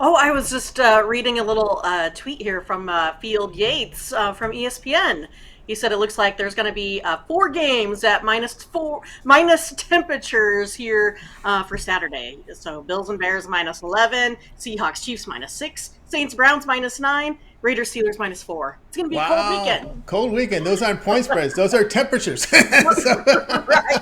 Oh, I was just reading a little tweet here from Field Yates from ESPN. He said it looks like there's going to be four games at minus temperatures here for Saturday. So Bills and Bears -11, Seahawks Chiefs -6, Saints Browns -9, Raiders Steelers -4. It's going to be a cold Wow, weekend. cold weekend. Those aren't point spreads. Those are temperatures. So, Right.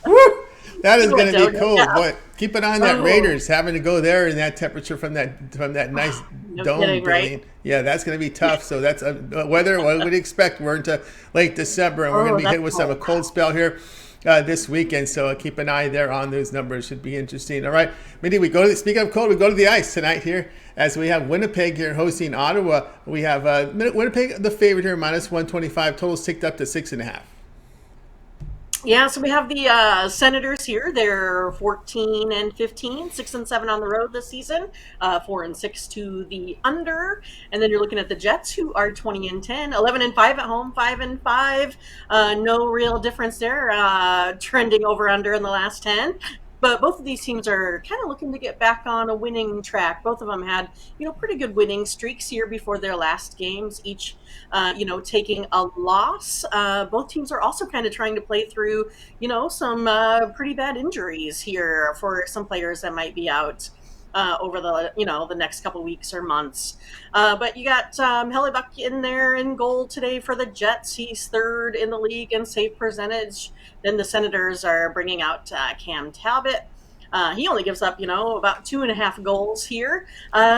woo, that is You going went to be down. cold. Yeah. Boy, keep an eye on that Oh, Raiders having to go there in that temperature from that nice no dome kidding, right? building. Yeah, that's going to be tough. So that's weather. What would you expect? We're into late December, and we're going Oh, to be hit that's with some a cold. cold spell here this weekend. So keep an eye there on those numbers. Should be interesting. All right, Mindy. Speaking of cold, we go to the ice tonight here as we have Winnipeg here hosting Ottawa. We have Winnipeg the favorite here -125. Totals ticked up to 6.5. Yeah, so we have the Senators here. They're 14 and 15, 6 and 7 on the road this season, 4 and 6 to the under. And then you're looking at the Jets, who are 20 and 10, 11 and 5 at home, 5 and 5. No real difference there, trending over under in the last 10. But both of these teams are kind of looking to get back on a winning track. Both of them had, pretty good winning streaks here before their last games, each, taking a loss. Both teams are also kind of trying to play through, some pretty bad injuries here for some players that might be out. Over the next couple weeks or months, but you got Hellebuck in there in goal today for the Jets. He's third in the league in save percentage. Then the Senators are bringing out Cam Talbot. He only gives up, about 2.5 goals here.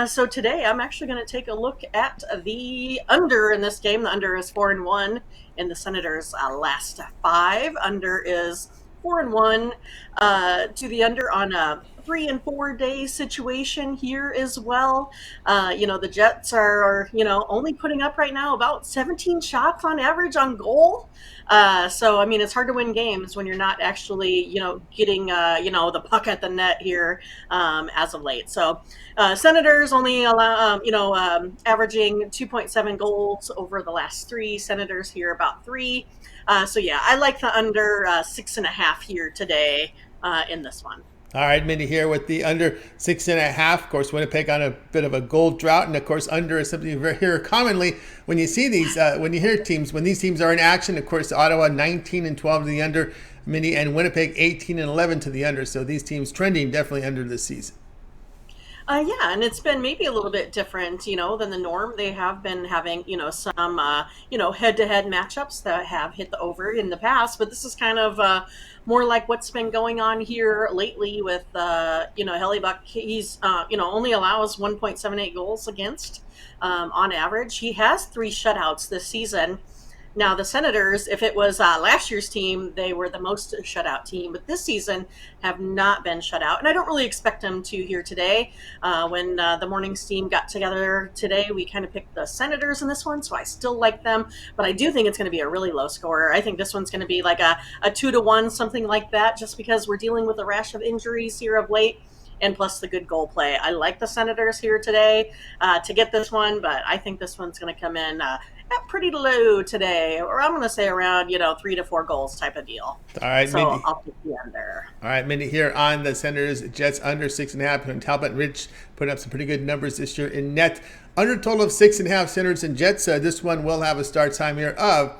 So today I'm actually going to take a look at the under in this game. The under is 4-1 in the Senators' last 5. Under is 4-1 to the under on a 3 and 4 day situation here as well. The Jets are, only putting up right now about 17 shots on average on goal. So, I mean, it's hard to win games when you're not actually, getting, the puck at the net here as of late. So, Senators only allow, averaging 2.7 goals over the last 3. Senators here about 3. So, yeah, I like the under 6.5 here today in this one. All right, Mindy here with the under 6.5. Of course, Winnipeg on a bit of a goal drought, and of course, under is something you hear commonly when you see these, when you hear teams, when these teams are in action. Of course, Ottawa 19 and 12 to the under, Mindy, and Winnipeg 18 and 11 to the under. So these teams trending definitely under this season. Yeah, and it's been maybe a little bit different, than the norm. They have been having, some, head-to-head matchups that have hit the over in the past, but this is kind of more like what's been going on here lately with, Hellebuck. He's, only allows 1.78 goals against on average. He has 3 shutouts this season. Now, the Senators, if it was last year's team, they were the most shutout team, but this season have not been shut out. And I don't really expect them to here today. When the morning's team got together today, we kind of picked the Senators in this one, so I still like them. But I do think it's going to be a really low scorer. I think this one's going to be like a 2-1, something like that, just because we're dealing with a rash of injuries here of late and plus the good goal play. I like the Senators here today to get this one, but I think this one's going to come in at pretty low today, or I'm going to say around 3 to 4 goals type of deal. All right, So Mindy. I'll pick the under. All right, Mindy here on the Senators. Jets under 6.5. And Talbot Rich put up some pretty good numbers this year in net. Under total of 6.5 Senators and Jets. This one will have a start time here of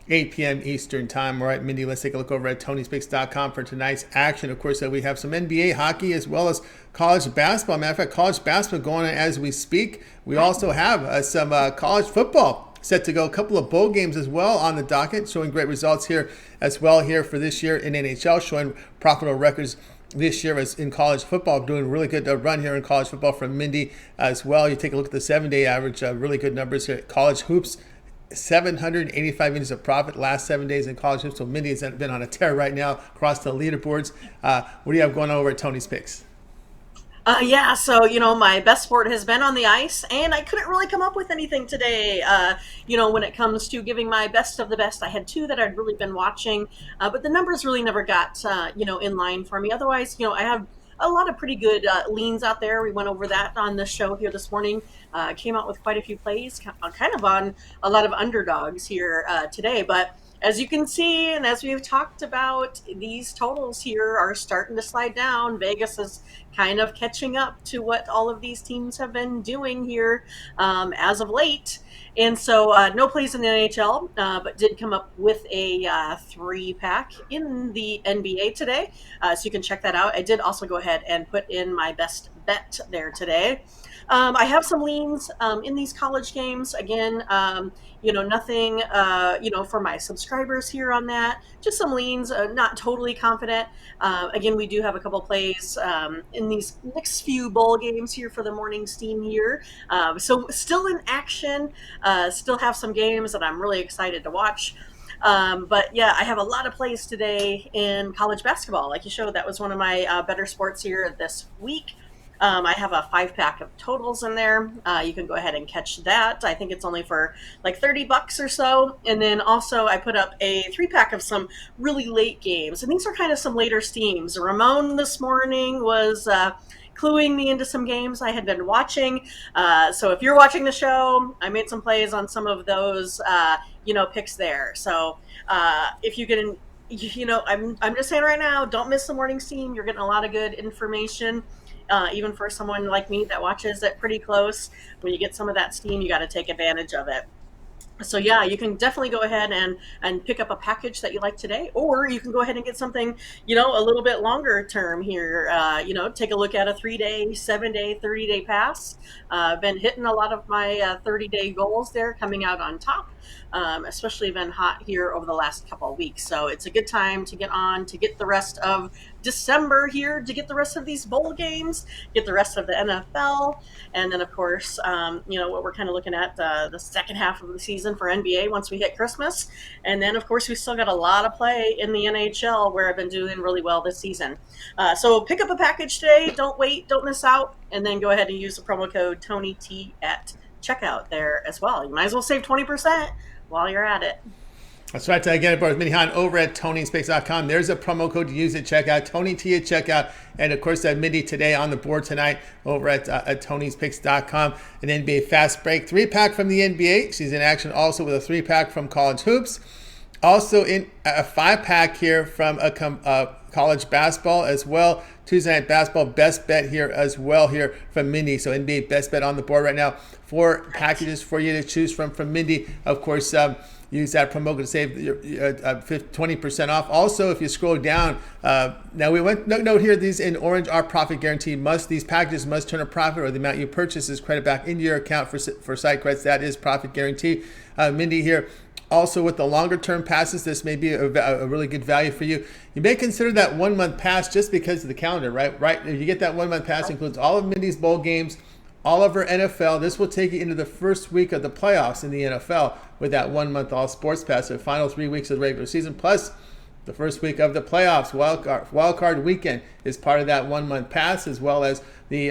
8 p.m. Eastern time. All right, Mindy, let's take a look over at TonySpicks.com for tonight's action. Of course, we have some NBA hockey as well as college basketball. Matter of fact, college basketball going on as we speak. We also have some college football set to go. A couple of bowl games as well on the docket, showing great results here as well here for this year in NHL, showing profitable records this year as in college football, doing really good run here in college football from Mindy as well. You take a look at the 7-day average, really good numbers here. College hoops, 785 minutes of profit last 7 days in college hoops. So Mindy has been on a tear right now across the leaderboards. What do you have going on over at Tony's Picks? Yeah, so, my best sport has been on the ice, and I couldn't really come up with anything today. When it comes to giving my best of the best, I had 2 that I'd really been watching, but the numbers really never got, in line for me. Otherwise, I have a lot of pretty good leans out there. We went over that on the show here this morning. Came out with quite a few plays, kind of on a lot of underdogs here today, but as you can see, and as we've talked about, these totals here are starting to slide down. Vegas has kind of catching up to what all of these teams have been doing here as of late. And so, no plays in the NHL, but did come up with a 3-pack in the NBA today. So you can check that out. I did also go ahead and put in my best bet there today. I have some leans in these college games. Again, nothing, for my subscribers here on that. Just some leans, not totally confident. Again, we do have a couple plays in these next few bowl games here for the morning steam here. So still in action, still have some games that I'm really excited to watch. But yeah, I have a lot of plays today in college basketball. Like you showed, that was one of my better sports here this week. I have a 5-pack of totals in there. You can go ahead and catch that. I think it's only for like $30 or so. And then also I put up a 3-pack of some really late games. And these are kind of some later steams. Ramon this morning was cluing me into some games I had been watching. So if you're watching the show, I made some plays on some of those, picks there. So if you can, I'm just saying right now, don't miss the morning steam. You're getting a lot of good information. Even for someone like me that watches it pretty close, when you get some of that steam, you got to take advantage of it. So yeah, you can definitely go ahead and pick up a package that you like today, or you can go ahead and get something, a little bit longer term here. Take a look at a 3-day, 7-day, 30-day pass. I've been hitting a lot of my 30-day goals there, coming out on top. Especially been hot here over the last couple of weeks. So it's a good time to get on, to get the rest of December here, to get the rest of these bowl games, get the rest of the NFL. And then, of course, what we're kind of looking at the second half of the season for NBA once we hit Christmas. And then, of course, we still got a lot of play in the NHL, where I've been doing really well this season. So pick up a package today. Don't wait. Don't miss out. And then go ahead and use the promo code TonyT at checkout there as well. You might as well save 20% while you're at it. That's right. Again, it brought Mindy Hahne over at TonySpace.com. There's a promo code to use at checkout, TonyT at checkout. And of course, Mindy today on the board tonight over at TonySpace.com. An NBA fast break 3-pack from the NBA. She's in action also with a 3-pack from college hoops. Also in a 5-pack here from a college basketball as well. Tuesday night basketball best bet here as well here from Mindy. So NBA best bet on the board right now. 4 packages for you to choose from Mindy. Of course, use that promo code to save your 20% off. Also, if you scroll down, now we went note here, these in orange are profit guaranteed. These packages must turn a profit, or the amount you purchase is credit back into your account for site credits. That is profit guarantee. Mindy here. Also, with the longer term passes, this may be a really good value for you. You may consider that 1-month pass just because of the calendar, right? Right. If you get that 1-month pass, includes all of Mindy's bowl games, all of her NFL. This will take you into the first week of the playoffs in the NFL with that 1-month all sports pass. The final 3 weeks of the regular season, plus the first week of the playoffs, wild card weekend is part of that 1-month pass, as well as the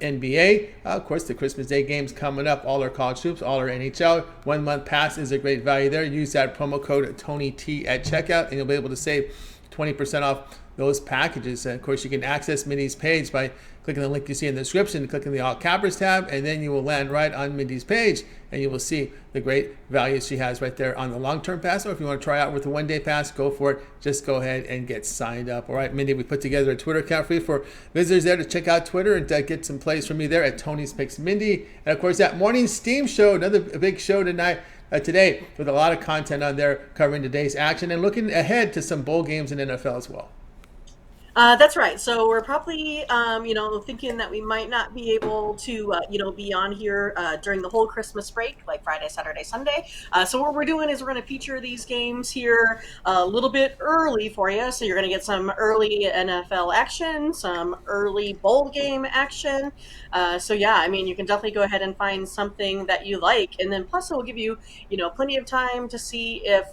NBA. Of course, the Christmas Day games coming up, all our college hoops, all our NHL. 1-month pass is a great value there. Use that promo code TonyT at checkout, and you'll be able to save 20% off those packages. And of course, you can access Mindy's page by clicking the link you see in the description, clicking the All Cappers tab, and then you will land right on Mindy's page, and you will see the great values she has right there on the long-term pass. Or if you want to try out with the 1-day pass, go for it. Just go ahead and get signed up. All right, Mindy, we put together a Twitter account for you for visitors there to check out Twitter and get some plays from me there at Tony's Picks Mindy. And of course, that morning Steam show, another big show tonight. Today, with a lot of content on there covering today's action and looking ahead to some bowl games in NFL as well. That's right. So we're probably, thinking that we might not be able to, be on here during the whole Christmas break, like Friday, Saturday, Sunday. So what we're doing is we're going to feature these games here a little bit early for you. So you're going to get some early NFL action, some early bowl game action. So yeah, I mean, you can definitely go ahead and find something that you like. And then plus it will give you, plenty of time to see if,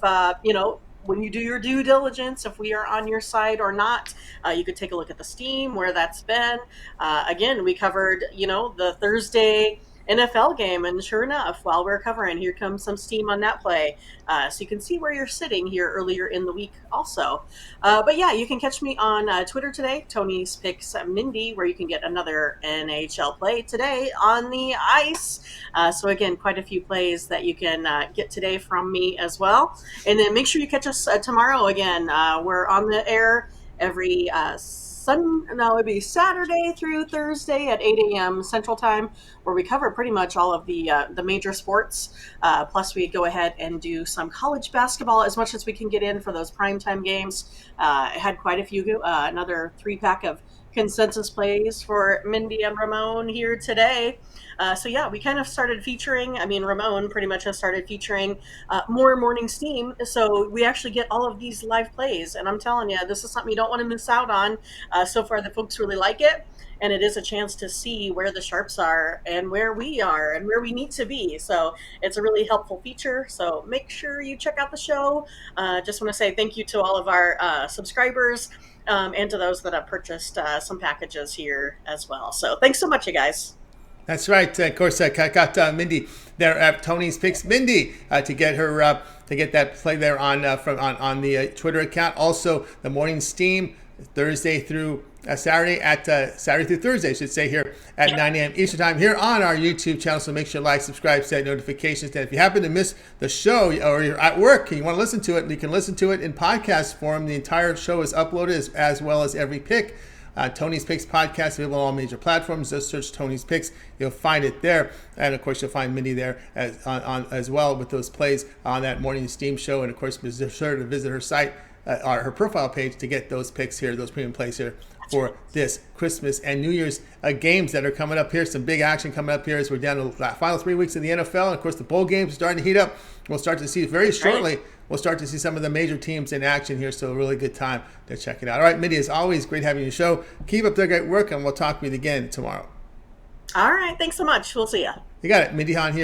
when you do your due diligence, if we are on your side or not. You could take a look at the Steam, where that's been. Again, we covered, the Thursday NFL game, and sure enough, while we're covering, here comes some steam on that play. So you can see where you're sitting here earlier in the week also. But yeah, you can catch me on Twitter today, Tony's Picks Mindy, where you can get another NHL play today on the ice. So again, quite a few plays that you can get today from me as well. And then make sure you catch us tomorrow again. We're on the air every it'd be Saturday through Thursday at 8 a.m. Central Time, where we cover pretty much all of the major sports. Plus, we go ahead and do some college basketball as much as we can get in for those primetime games. I had quite a few, another 3-pack of consensus plays for Mindy and Ramon here today. So yeah, we kind of started featuring. I mean, Ramon pretty much has started featuring more morning steam. So we actually get all of these live plays, and I'm telling you, this is something you don't want to miss out on. So far, the folks really like it, and it is a chance to see where the sharps are and where we are and where we need to be. So it's a really helpful feature. So make sure you check out the show. Just want to say thank you to all of our subscribers. And to those that have purchased some packages here as well. So thanks so much, you guys. That's right. Of course, I got Mindy there at Tony's Picks. Mindy to get her to get that play there on on the Twitter account. Also, the morning steam Thursday through Saturday through Thursday, I should say, here at 9 a.m. Eastern Time here on our YouTube channel. So make sure to like, subscribe, set notifications. And if you happen to miss the show or you're at work and you want to listen to it, you can listen to it in podcast form. The entire show is uploaded as well as every pick. Tony's Picks podcast available on all major platforms. Just search Tony's Picks, you'll find it there, and of course you'll find Mindy there as well with those plays on that morning steam show. And of course, be sure to visit her site or her profile page to get those picks here, those premium plays here for this Christmas and New Year's games that are coming up here. Some big action coming up here as we're down to the final 3 weeks of the NFL. And of course, the bowl games are starting to heat up. We'll start to see very shortly. We'll start to see some of the major teams in action here. So a really good time to check it out. All right, Mindy, as always, great having you on the show. Keep up the great work, and we'll talk with you again tomorrow. All right. Thanks so much. We'll see you. You got it. Mindy Hahne here.